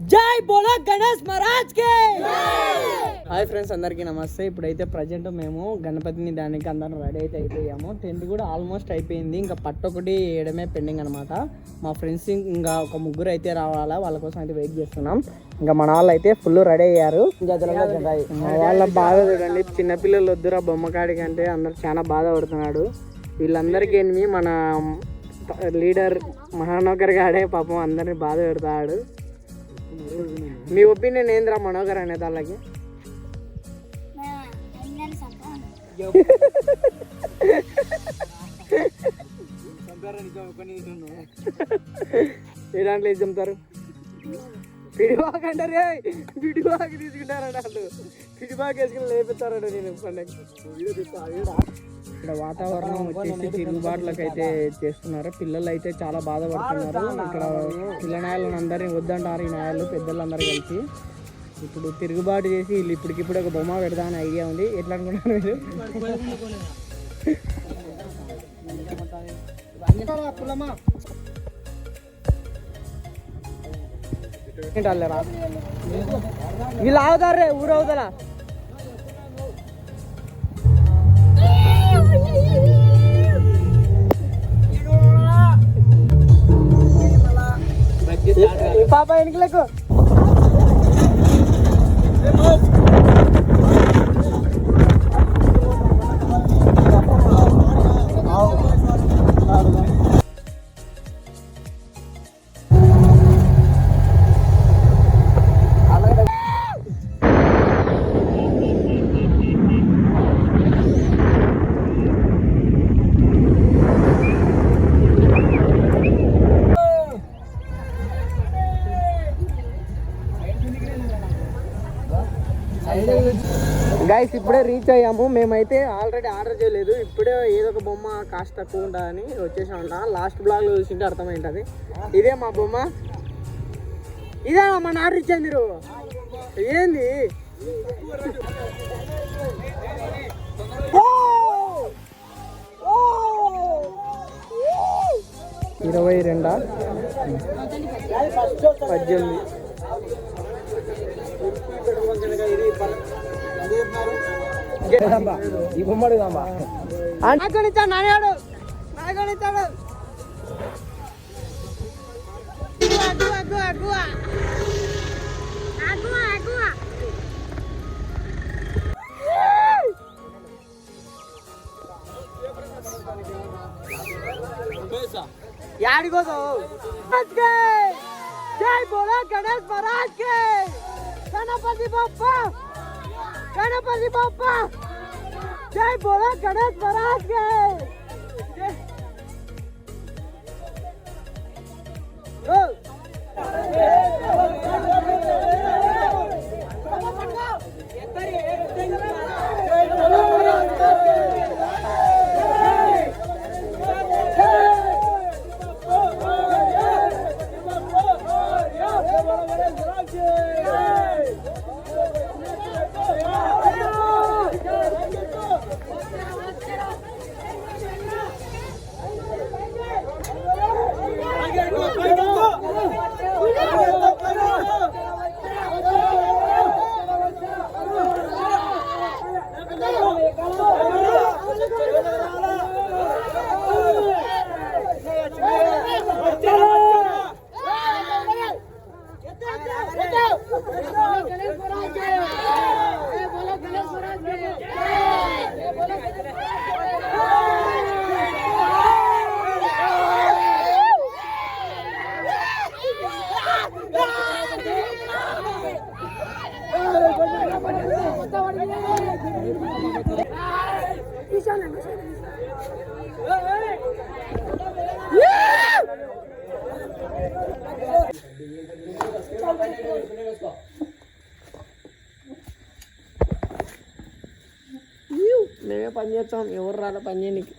జై బోలో గణేష్ మహారాజ్ కి హాయ్ ఫ్రెండ్స్, అందరికీ నమస్తే. ఇప్పుడైతే ప్రజెంట్ మేము గణపతిని దానికి అందరం రెడీ అయితే అయిపోయాము. టెంట్ కూడా ఆల్మోస్ట్ అయిపోయింది. ఇంకా పట్టొకటి వేయడమే పెండింగ్ అనమాట. మా ఫ్రెండ్స్ ఇంకా ఒక ముగ్గురు అయితే రావాలా, వాళ్ళ కోసం అయితే వెయిట్ చేస్తున్నాం. ఇంకా మన వాళ్ళు అయితే ఫుల్ రెడీ అయ్యారు. వాళ్ళ బాధ చూడండి, చిన్నపిల్లలు వద్దురా బొమ్మకాడికి అంటే అందరు చాలా బాధపడుతున్నాడు. వీళ్ళందరికీ ఏమి మన లీడర్ మహానగర్ గాడే పాపం అందరిని బాధ పెడతాడు. మీ ఒపీనియన్ ఏంద్రా మనోగర్ అనే దానికి? ఏ దాంట్లో ఏది చంపుతారు? పిడిబాక్ అంటారే, పిడిబాక్ తీసుకుంటారట వాళ్ళు. పిడిబాక్ వేసుకుని లేపుతారట. నేను ఇక్కడ వాతావరణం వచ్చేసి తిరుగుబాట్లకు అయితే చేస్తున్నారు. పిల్లలు అయితే చాలా బాధపడుతున్నారు. ఇక్కడ పిల్ల నాయలను అందరినీ వద్దంటారు ఈ నాయలు పెద్దలందరూ కలిసి. ఇప్పుడు తిరుగుబాటు చేసి వీళ్ళు ఇప్పటికిప్పుడు ఒక బొమ్మ పెడదామని ఐడియా ఉంది. ఎట్లా అనుకుంటున్నారు మీరు? వీళ్ళు ఆగుతారే ఊరు అవుతారా? పాప ఎన్నికలకు గైస్ ఇప్పుడే రీచ్ అయ్యాము. మేమైతే ఆల్రెడీ ఆర్డర్ చేయలేదు. ఇప్పుడే ఏదో ఒక బొమ్మ కాస్ట్ తక్కువ ఉంటుందని వచ్చేసామంట. లాస్ట్ బ్లాగ్లో చూసింటే అర్థమైంటుంది. ఇదే మా బొమ్మ, ఇదే మన ఆర్డర్ ఇచ్చాను. మీరు ఏంది 22 18 ఈ బొమ్మడు నాగొనిచ్చాడు నానేవాడు నాగొనిచ్చాడు. యాడికోసం జై బోలో గణేష్ మహారాజ్ కి. గణపతి బప్పా, గణపతి బప్పా, జై బోలో గణేష్ మహారాజ్ కి. మేమే పని చేస్తాం, ఎవరు రాలే పని చేయడానికి.